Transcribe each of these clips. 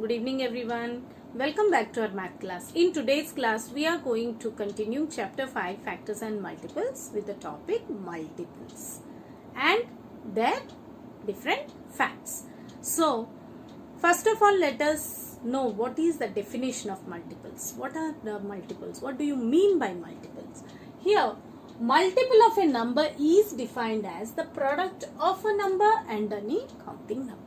Good evening everyone. Welcome back to our math class. In today's class we are going to continue chapter 5 factors and multiples with the topic multiples and their different facts. So first of all, let us know what is the definition of multiples. What are the multiples? What do you mean by multiples? Here, multiple of a number is defined as the product of a number and any counting number.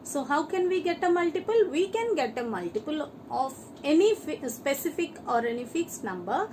So how can we get a multiple? We can get a multiple of any specific or any fixed number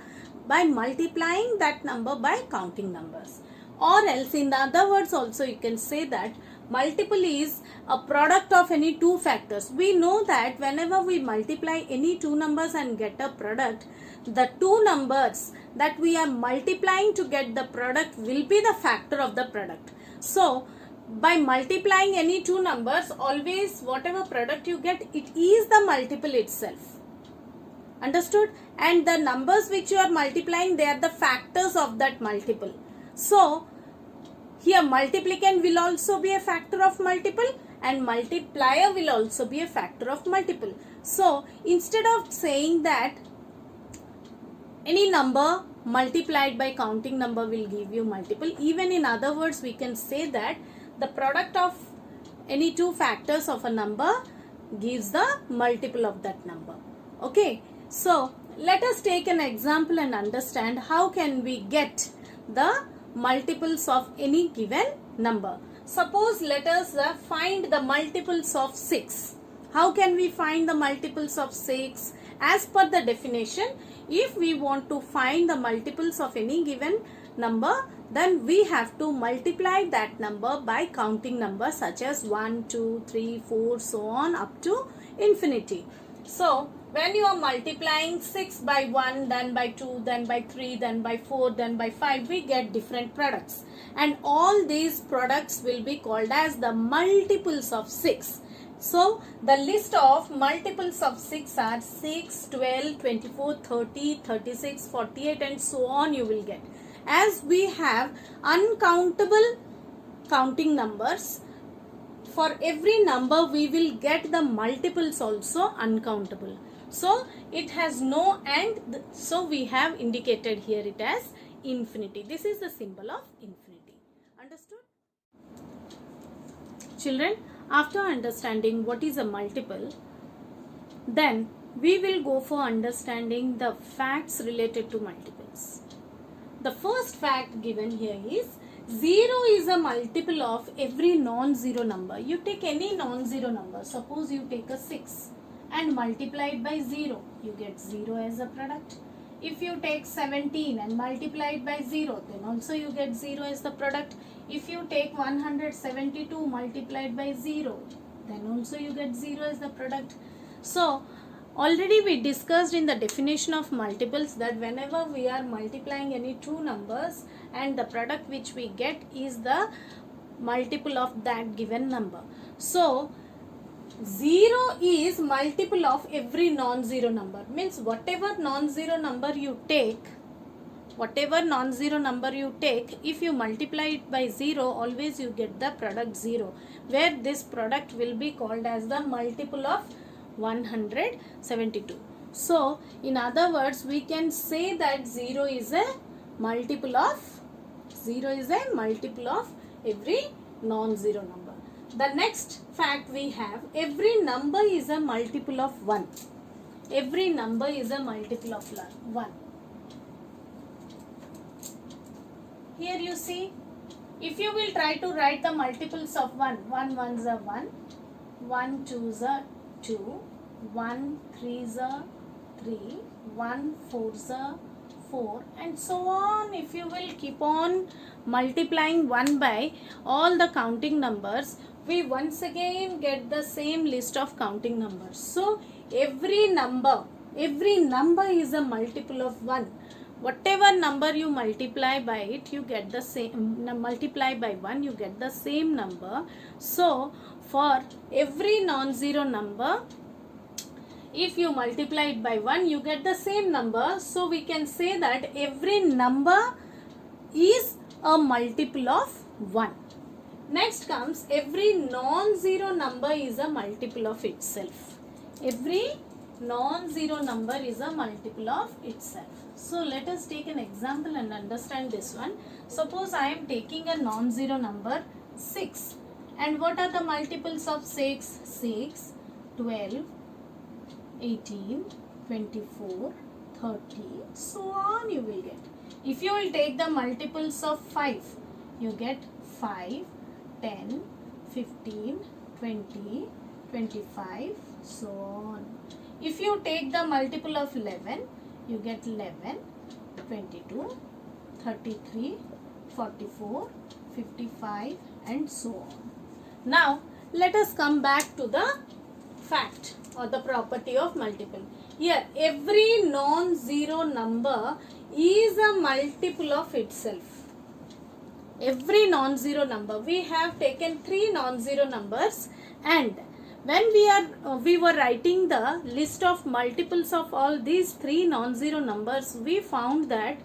by multiplying that number by counting numbers. Or else, in other words also, you can say that multiple is a product of any two factors. We know that whenever we multiply any two numbers and get a product, the two numbers that we are multiplying to get the product will be the factor of the product. So by multiplying any two numbers, always whatever product you get, it is the multiple itself. Understood? And the numbers which you are multiplying, they are the factors of that multiple. So here multiplicand will also be a factor of multiple and multiplier will also be a factor of multiple. So instead of saying that any number multiplied by counting number will give you multiple, even in other words we can say that the product of any two factors of a number gives the multiple of that number. Okay, so let us take an example and understand how can we get the multiples of any given number. Suppose let us find the multiples of 6. How can we find the multiples of 6? As per the definition, if we want to find the multiples of any given number, then we have to multiply that number by counting numbers such as 1, 2, 3, 4, so on up to infinity. So when you are multiplying 6 by 1, then by 2, then by 3, then by 4, then by 5, we get different products. And all these products will be called as the multiples of 6. So the list of multiples of 6 are 6, 12, 24, 30, 36, 48 and so on you will get. As we have uncountable counting numbers, for every number we will get the multiples also uncountable. So it has no end, so we have indicated here it as infinity. This is the symbol of infinity. Understood? Children, after understanding what is a multiple, then we will go for understanding the facts related to multiples. The first fact given here is 0 is a multiple of every non-zero number. You take any non-zero number. Suppose you take a 6 and multiply it by 0. You get 0 as a product. If you take 17 and multiply it by 0, then also you get 0 as the product. If you take 172 multiplied by 0, then also you get 0 as the product. So already we discussed in the definition of multiples that whenever we are multiplying any two numbers and the product which we get is the multiple of that given number. So 0 is multiple of every non-zero number. Means whatever non-zero number you take, if you multiply it by 0, always you get the product 0, where this product will be called as the multiple of 172. So in other words, we can say that 0 is a multiple of every non-zero number. The next fact we have, every number is a multiple of 1. Every number is a multiple of 1. Here you see, if you will try to write the multiples of 1, 1 ones are 1, 1 twos are 2, 1 threes are 3, 1 fours are 4 and so on. If you will keep on multiplying 1 by all the counting numbers, we once again get the same list of counting numbers. So every number is a multiple of 1. Whatever number you multiply by it, you get the same, multiply by 1, you get the same number. So for every non-zero number, if you multiply it by 1, you get the same number. So we can say that every number is a multiple of 1. Next comes every non-zero number is a multiple of itself. Every non-zero number is a multiple of itself. So let us take an example and understand this one. Suppose I am taking a non-zero number 6. And what are the multiples of 6? 6, 12, 18, 24, 30, so on you will get. If you will take the multiples of 5, you get 5, 10, 15, 20, 25, so on. If you take the multiple of 11, you get 11, 22, 33, 44, 55 and so on. Now let us come back to the fact or the property of multiple. Here every non-zero number is a multiple of itself. Every non-zero number. We have taken 3 non-zero numbers, and when we were writing the list of multiples of all these 3 non-zero numbers, we found that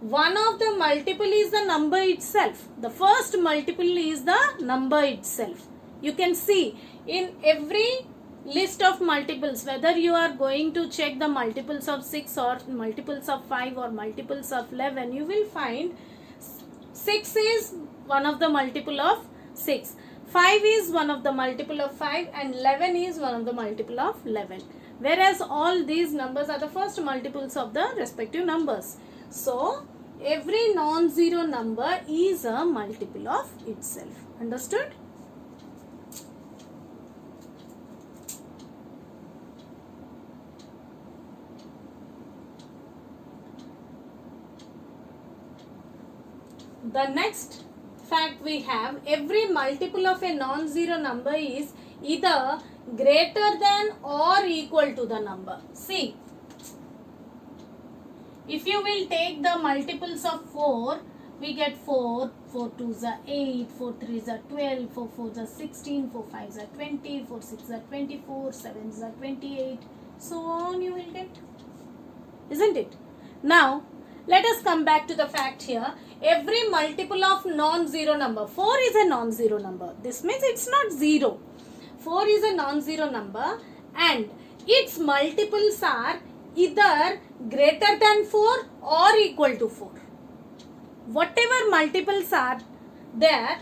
one of the multiple is the number itself. The first multiple is the number itself. You can see in every list of multiples, whether you are going to check the multiples of 6 or multiples of 5 or multiples of 11, you will find 6 is one of the multiple of 6, 5 is one of the multiple of 5 and 11 is one of the multiple of 11. Whereas all these numbers are the first multiples of the respective numbers. So every non-zero number is a multiple of itself. Understood? The next fact we have, every multiple of a non-zero number is either greater than or equal to the number. See, if you will take the multiples of 4, we get 4, 4 2s are 8, 4 3s are 12, 4 4s are 16, 4 5s are 20, 4 6s are 24, 7s are 28, so on you will get. Isn't it? Now, let us come back to the fact here. Every multiple of non-zero number, 4 is a non-zero number. This means it's not 0. 4 is a non-zero number and its multiples are either greater than 4 or equal to 4. Whatever multiples are there,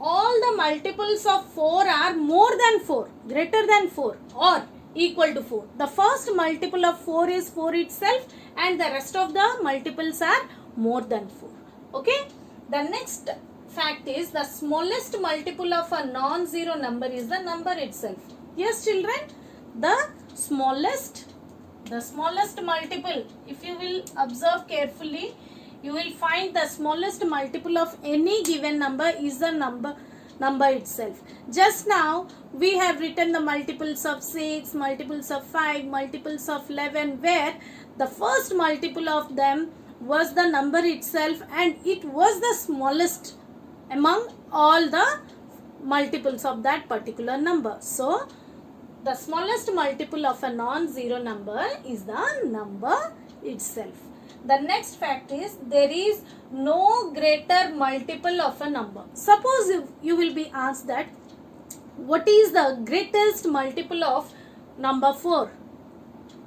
all the multiples of 4 are more than 4, greater than 4 or equal to 4. The first multiple of 4 is 4 itself and the rest of the multiples are more than 4. Okay. The next fact is the smallest multiple of a non-zero number is the number itself. Yes children, the smallest multiple, if you will observe carefully, you will find the smallest multiple of any given number is the number itself. Just now we have written the multiples of 6, multiples of 5, multiples of 11, where the first multiple of them was the number itself and it was the smallest among all the multiples of that particular number. So the smallest multiple of a non-zero number is the number itself. The next fact is there is no greater multiple of a number. Suppose if you will be asked that what is the greatest multiple of number 4?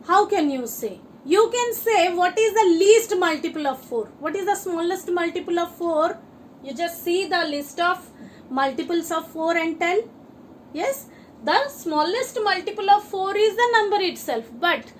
How can you say? You can say what is the least multiple of 4. What is the smallest multiple of 4? You just see the list of multiples of 4 and tell. Yes, the smallest multiple of 4 is the number itself. But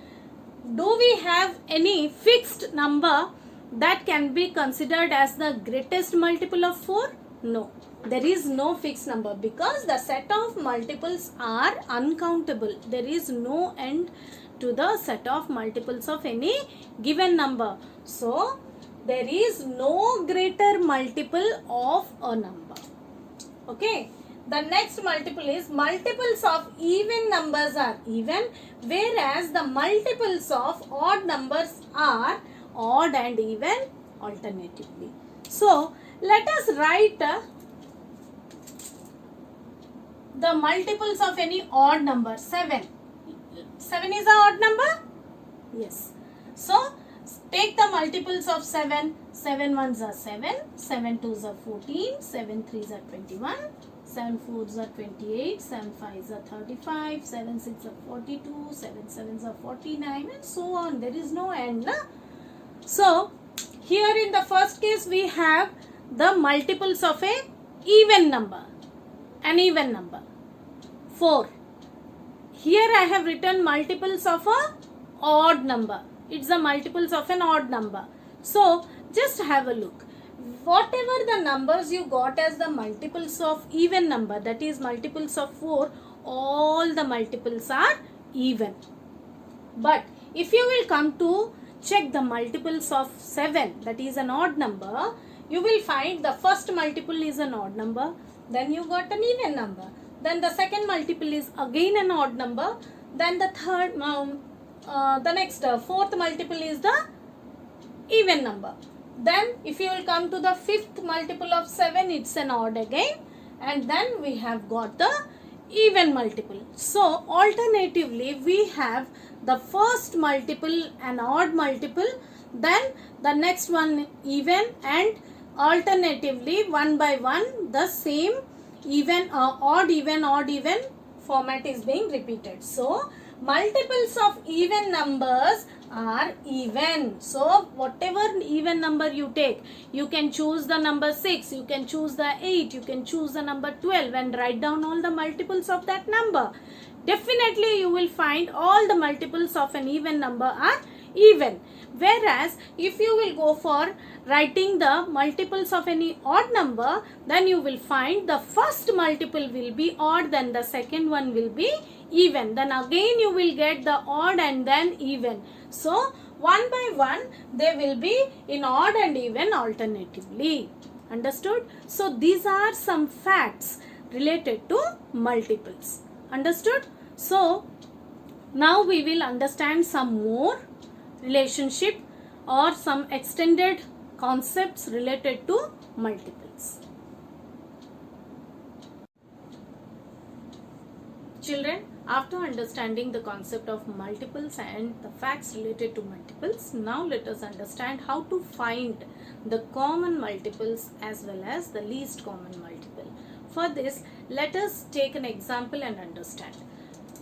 do we have any fixed number that can be considered as the greatest multiple of 4? No. There is no fixed number because the set of multiples are uncountable. There is no end to the set of multiples of any given number. So, there is no greater multiple of a number. Okay. The next multiple is multiples of even numbers are even, whereas the multiples of odd numbers are odd and even alternatively. So, let us write the multiples of any odd number. 7. 7 is an odd number? Yes. So, take the multiples of 7. 7 ones are 7, 7 twos are 14, 7 threes are 21, 7 4s are 28, 7 5s are 35, 7 6 are 42, 7 7s are 49, and so on. There is no end. Na? So, here in the first case we have the multiples of a even number. An even number. 4. Here I have written multiples of a odd number. It's the multiples of an odd number. So, just have a look. Whatever the numbers you got as the multiples of even number, that is multiples of 4, all the multiples are even. But if you will come to check the multiples of 7, that is an odd number, you will find the first multiple is an odd number, then you got an even number. Then the second multiple is again an odd number, then the fourth multiple is the even number. Then if you will come to the fifth multiple of 7, it's an odd again, and then we have got the even multiple. So alternatively we have the first multiple an odd multiple, then the next one even, and alternatively one by one the same even odd even format is being repeated. So multiples of even numbers are even. So whatever even number you take, you can choose the number 6, you can choose the 8, you can choose the number 12 and write down all the multiples of that number. Definitely you will find all the multiples of an even number are even. Whereas if you will go for writing the multiples of any odd number, then you will find the first multiple will be odd, then the second one will be even, then again you will get the odd and then even. So one by one they will be in odd and even alternatively. Understood? So these are some facts related to multiples. Understood? So now we will understand some more relationship or some extended concepts related to multiples. Children, after understanding the concept of multiples and the facts related to multiples, now let us understand how to find the common multiples as well as the least common multiple. For this, let us take an example and understand.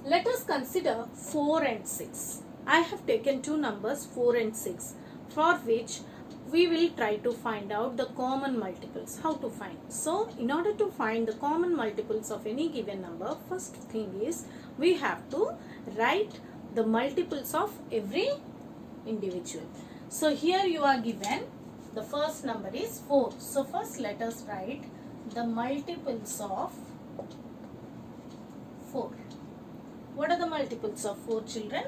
Let us consider 4 and 6. I have taken two numbers 4 and 6, for which we will try to find out the common multiples. How to find? So, in order to find the common multiples of any given number, first thing is we have to write the multiples of every individual. So, here you are given the first number is 4. So, first let us write the multiples of 4. What are the multiples of 4, children?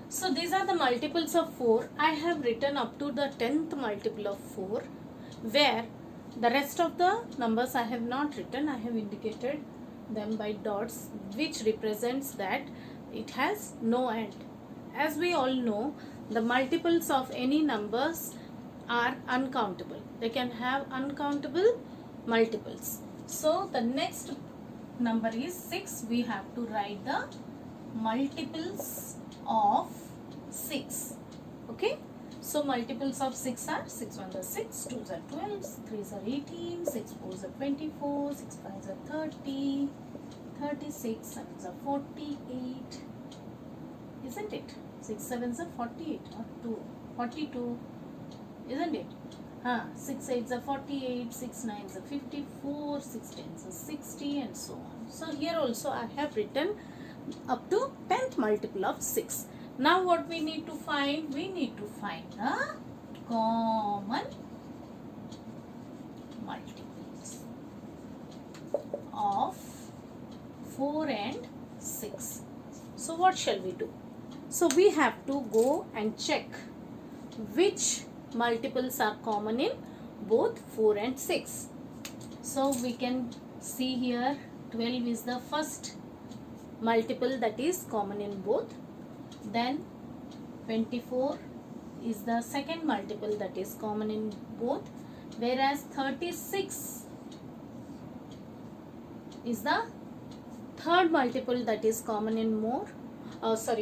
So these are the multiples of 4. I have written up to the 10th multiple of 4, where the rest of the numbers I have not written. I have indicated them by dots, which represents that it has no end. As we all know, the multiples of any numbers are uncountable. They can have uncountable multiples. So the next number is 6. We have to write the multiples of 6. Okay, so multiples of 6 are 6 1s are 6, 2s are 12, 3s are 18, 6 4s are 24, 6 5s are 30, 36, 7s are 48, isn't it? 6 7s are 48 or 42, isn't it? 6 8s are 48, 6 9s are 54, 6 10s are 60, and so on. So here also I have written up to 10th multiple of 6. Now what we need to find? We need to find the common multiples of 4 and 6. So what shall we do? So we have to go and check which multiples are common in both 4 and 6. So we can see here 12 is the first multiple that is common in both. Then 24 is the second multiple that is common in both, whereas 36 is the third multiple that is common in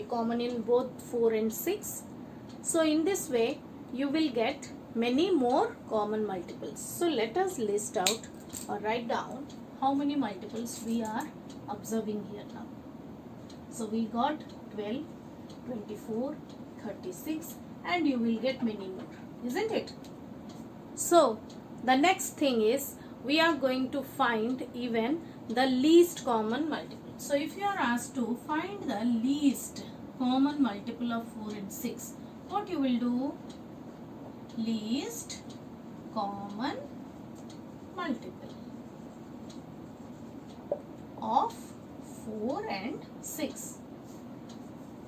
common in both 4 and 6. So in this way you will get many more common multiples. So let us list out or write down how many multiples we are observing here now. So we got 12, 24, 36, and you will get many more, isn't it? So the next thing is we are going to find even the least common multiple. So if you are asked to find the least common multiple of 4 and 6, what you will do? Least common multiple of 4 and 6.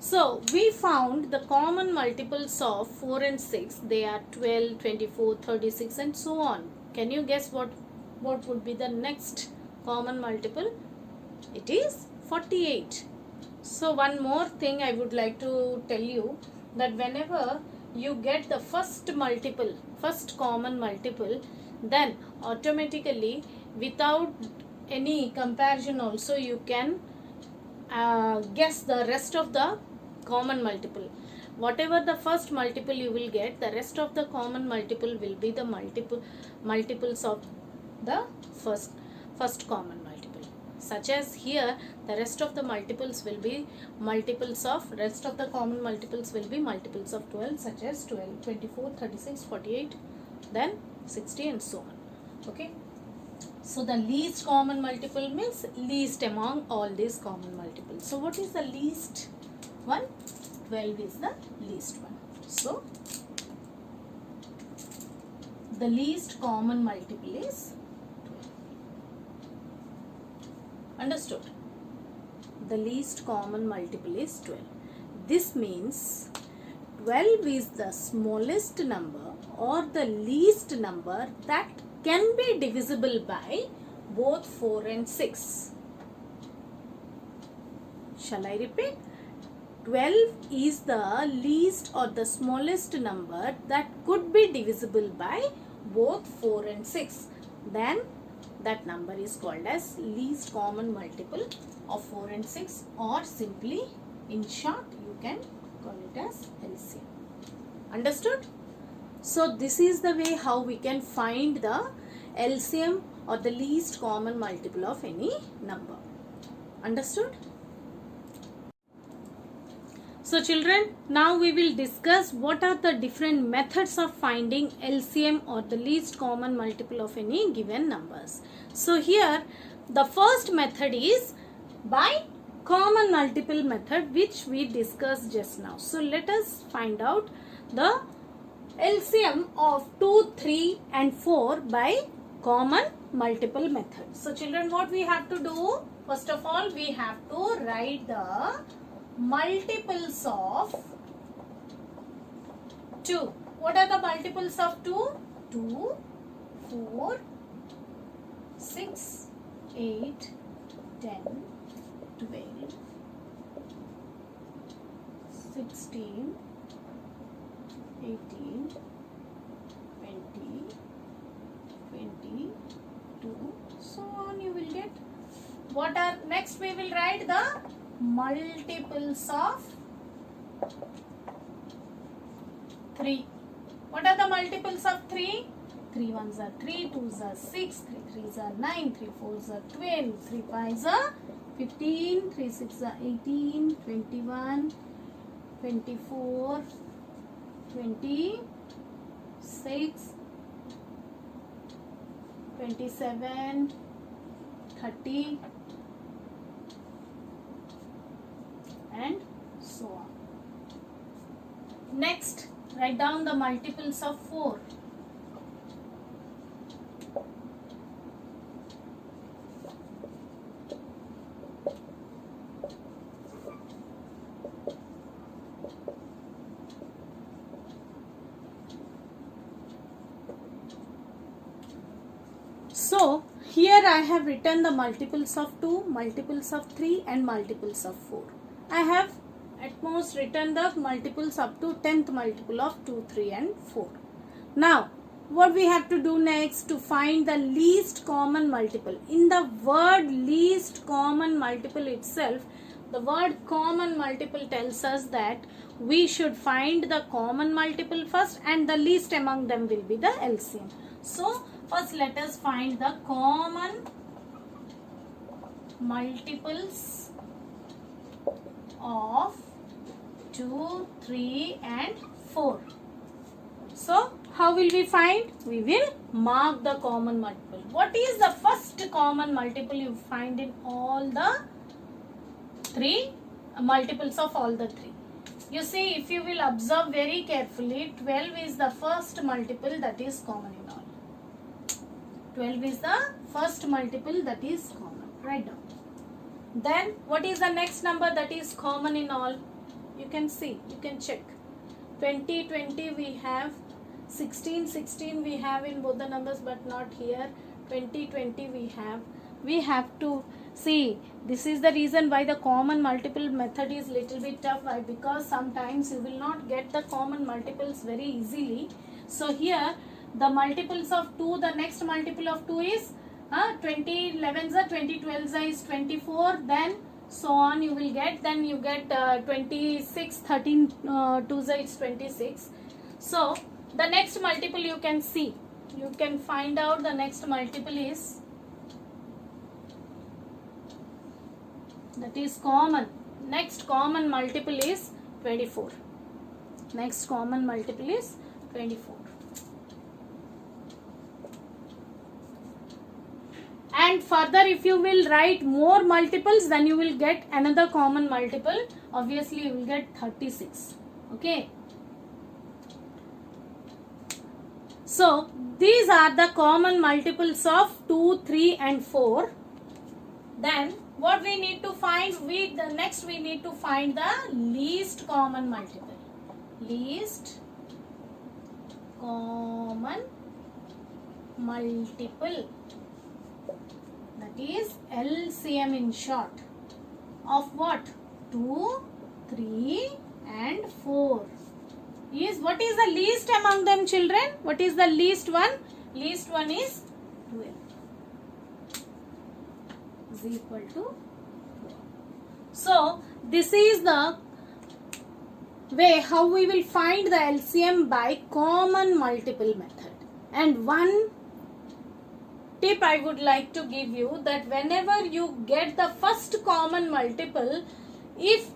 So we found the common multiples of 4 and 6. They are 12, 24, 36 and so on. Can you guess what would be the next common multiple? It is 48. So one more thing I would like to tell you, that whenever you get the first common multiple, then automatically without any comparison also you can guess the rest of the common multiple. Whatever the first multiple you will get, the rest of the common multiple will be the multiples of the first common multiple. Such as here, the rest of the multiples will be multiples of, rest of the common multiples will be multiples of 12, such as 12, 24, 36, 48, then 60 and so on. Okay. So the least common multiple means least among all these common multiples. So what is the least one? 12 is the least one. So the least common multiple is 12. Understood? The least common multiple is 12. This means 12 is the smallest number or the least number that can be divisible by both 4 and 6. Shall I repeat? 12 is the least or the smallest number that could be divisible by both 4 and 6. Then that number is called as least common multiple of 4 and 6, or simply in short you can call it as LCM. Understood? So this is the way how we can find the LCM or the least common multiple of any number. Understood? So children, now we will discuss what are the different methods of finding LCM or the least common multiple of any given numbers. So here the first method is by common multiple method, which we discussed just now. So let us find out the LCM of 2, 3 and 4 by common multiple method. So children, what we have to do? First of all, we have to write the multiples of 2. What are the multiples of 2? 2, 4, 6, 8, 10, 12, 16, 18, 20, 22, so on you will get. What are next? We will write the multiples of 3. What are the multiples of 3? 3 ones are 3, 2s are 6, 3 3s are 9, 3 4s are 12, 3 5s are 15, 3 6s are 18, 21, 24, 26, 27, 30 and so on. Next, write down the multiples of 4. So here I have written the multiples of 2, multiples of 3 and multiples of 4. I have at most written the multiples up to 10th multiple of 2, 3 and 4. Now what we have to do next? To find the least common multiple. In the word least common multiple itself, the word common multiple tells us that we should find the common multiple first and the least among them will be the LCM. So first let us find the common multiples of 2, 3 and 4. So how will we find? We will mark the common multiple. What is the first common multiple you find in all the 3 multiples of all the 3? You see, if you will observe very carefully, 12 is the first multiple that is common in all. 12 is the first multiple that is common. Write down. Then what is the next number that is common in all? You can see, you can check. 20, 20 we have, 16, 16 we have in both the numbers but not here. 20, 20 we have. We have to see, this is the reason why the common multiple method is little bit tough. Why? Because sometimes you will not get the common multiples very easily. So here the multiples of 2, the next multiple of 2 is 20 11s, 20 12s is 24, then so on you will get, then you get 26, 13 2s is 26. So the next multiple you can see, you can find out the next multiple is, that is common. Next common multiple is 24. Next common multiple is 24. And further, if you will write more multiples, then you will get another common multiple. Obviously, you will get 36. Okay. So these are the common multiples of 2, 3 and 4. Then what we need to find? Next we need to find the least common multiple. Least common multiple, that is LCM in short, of what? 2, 3 and 4. Is what is the least among them, children? What is the least one? Least one is 12 is equal to 4. So this is the way how we will find the LCM by common multiple method. And one tip I would like to give you, that whenever you get the first common multiple, if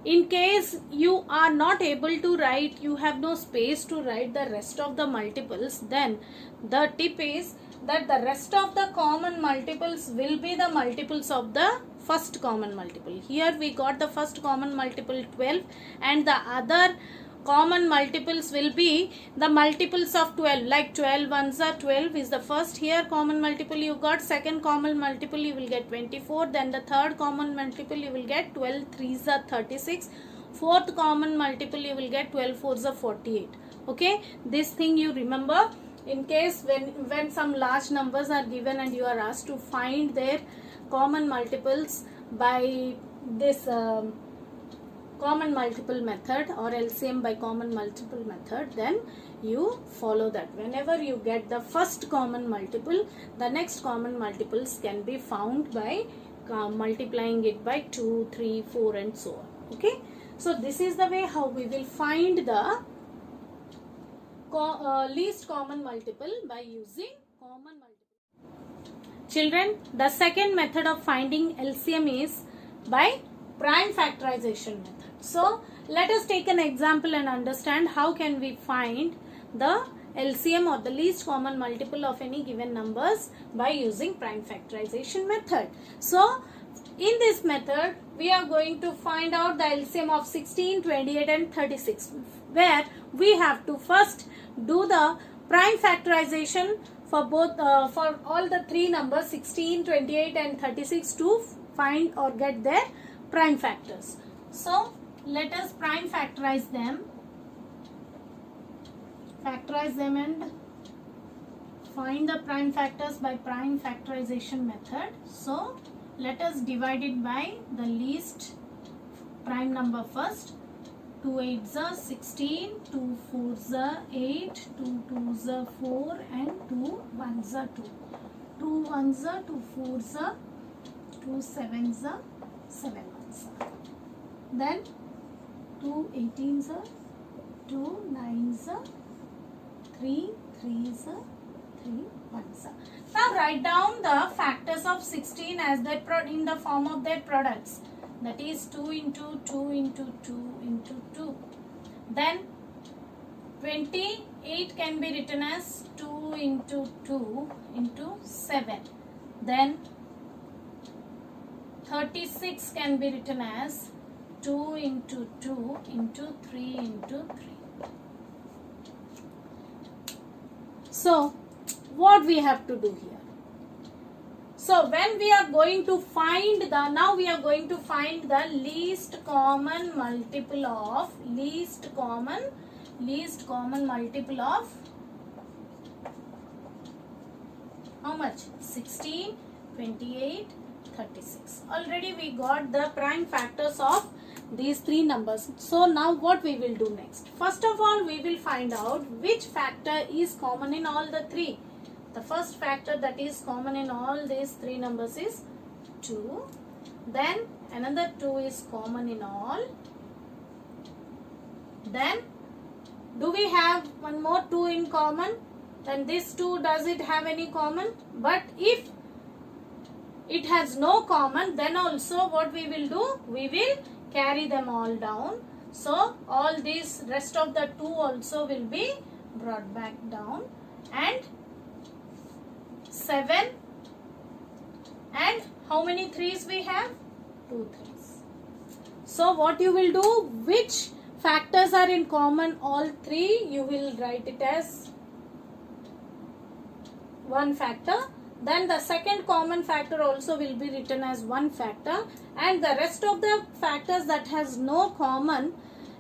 in case you are not able to write, you have no space to write the rest of the multiples, then the tip is that the rest of the common multiples will be the multiples of the first common multiple. Here we got the first common multiple 12 and the other common multiples will be the multiples of 12, like 12 ones are 12 is the first here common multiple you got. Second common multiple you will get 24, then the third common multiple you will get 12 3s are 36, fourth common multiple you will get 12 4s are 48. Okay, this thing you remember. In case when some large numbers are given and you are asked to find their common multiples by this common multiple method or LCM by common multiple method, then you follow that. Whenever you get the first common multiple, the next common multiples can be found by multiplying it by 2, 3, 4 and so on. Okay, so this is the way how we will find the least common multiple by using common multiple. Children, the second method of finding LCM is by prime factorization method. So let us take an example and understand how can we find the LCM or the least common multiple of any given numbers by using prime factorization method. So in this method we are going to find out the LCM of 16, 28 and 36, where we have to first do the prime factorization for both for all the three numbers 16, 28 and 36 to find or get their prime factors. So let us prime factorize them and find the prime factors by prime factorization method. So let us divide it by the least prime number first. 2 8s are 16, 2 4s are 8, 2 2s are 4 and 2 1s are 2. 2 1s are 2 4s are 2 7s are 7 1s are. Then 2 18s are 2 9s are 3 3s are 3 1s are. Now write down the factors of 16 as their in the form of their products. That is 2 into 2 into 2 into 2. Then 28 can be written as 2 into 2 into 7. Then 36 can be written as 2 into 2 into 3 into 3. So what we have to do here? So when we are going to find the, now we are going to find the least common multiple of, least common multiple of how much? 16, 28, 36. Already we got the prime factors of these three numbers. So now what we will do next? First of all, we will find out which factor is common in all the three. The first factor that is common in all these three numbers is 2. Then another 2 is common in all. Then do we have one more 2 in common? Then this 2, does it have any common? But if it has no common, then also what we will do? We will carry them all down. So all these rest of the 2 also will be brought back down. And 7, and how many 3's we have? 2 3's. So what you will do, which factors are in common all 3, you will write it as one factor. Then the second common factor also will be written as one factor, and the rest of the factors that has no common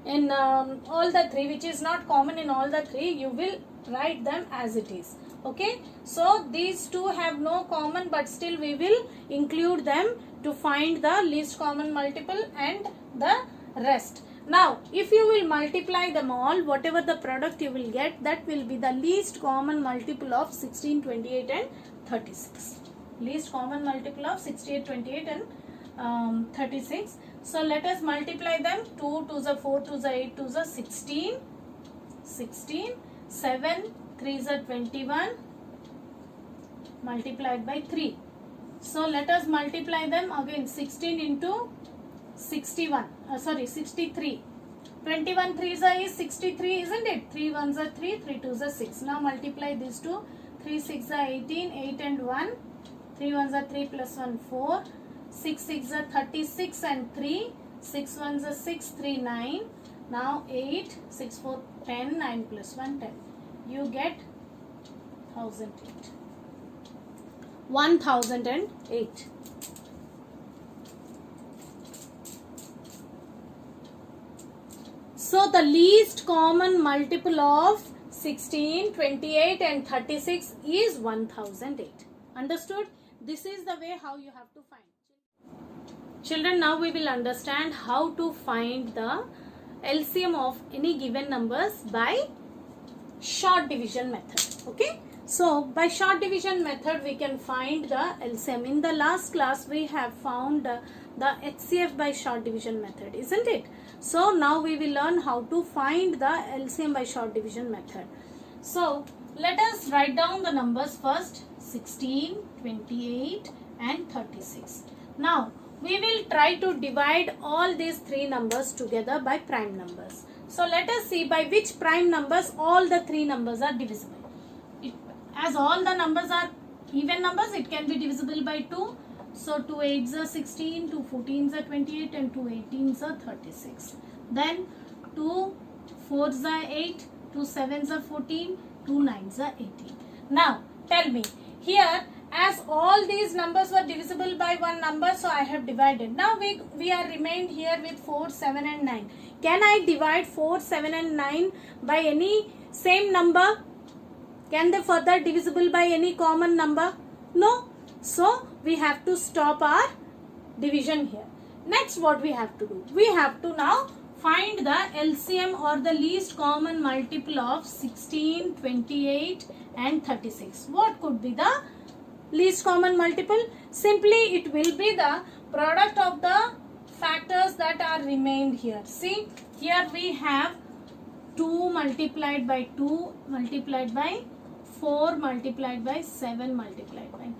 in all the 3, which is not common in all the 3, you will write them as it is. Okay, so these 2 have no common, but still we will include them to find the least common multiple and the rest. Now if you will multiply them all, whatever the product you will get, that will be the least common multiple of 16, 28 and 36. Least common multiple of 68, 28 and 36. So let us multiply them. 2 2s are 4, 2s are 8, 2s are 16, 16, 7 3s are 21 multiplied by 3. So let us multiply them again. 16 into 61, 63. 21 3s are is 63, isn't it? 3 1s are 3, 3 2s are 6. Now multiply these two. 3 6 are 18, 8 and 1. 3 1s are 3 plus 1 4. 6 6 are 36 and 3. 6 1s are 6, 3 9. Now 8, 6 4 10, 9 plus 1 10. You get 1008. 1008. So the least common multiple of 16, 28 and 36 is 1008. Understood? This is the way how you have to find. Children, now we will understand how to find the LCM of any given numbers by short division method. Okay, so by short division method we can find the LCM. In the last class we have found the HCF by short division method, isn't it? So now we will learn how to find the LCM by short division method. So let us write down the numbers first. 16, 28 and 36. Now we will try to divide all these three numbers together by prime numbers. So let us see by which prime numbers all the three numbers are divisible. As all the numbers are even numbers, it can be divisible by 2. So 2 8s are 16, 2 14s are 28 and 2 18s are 36. Then 2 4s are 8, 2 7s are 14, 2 9s are 18. Now tell me, here as all these numbers were divisible by one number, so I have divided. Now we are remained here with 4, 7 and 9. Can I divide 4, 7 and 9 by any same number? Can they further divisible by any common number? No. So we have to stop our division here. Next what we have to do? We have to now Find the LCM or the least common multiple of 16, 28 and 36. What could be the least common multiple? Simply it will be the product of the factors that are remained here. See, here we have 2 multiplied by 2 multiplied by 4 multiplied by 7 multiplied by 9.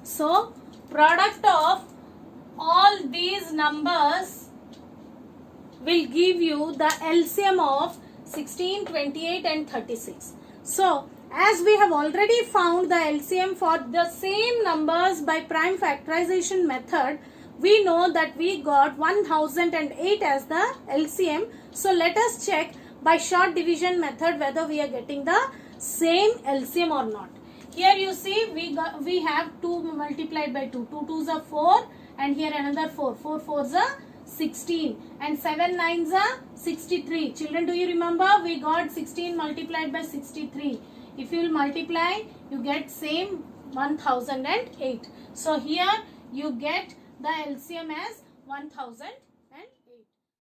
So, product of all these numbers will give you the LCM of 16, 28 and 36. So, as we have already found the LCM for the same numbers by prime factorization method, we know that we got 1008 as the LCM. So, let us check by short division method whether we are getting the same LCM or not. Here you see we have 2 multiplied by 2. 2 2s are 4 and here another 4. 4 4s are 16 and 7 9s are 63. Children, do you remember we got 16 multiplied by 63. If you will multiply, you get same 1008. So here you get the LCM as 1008.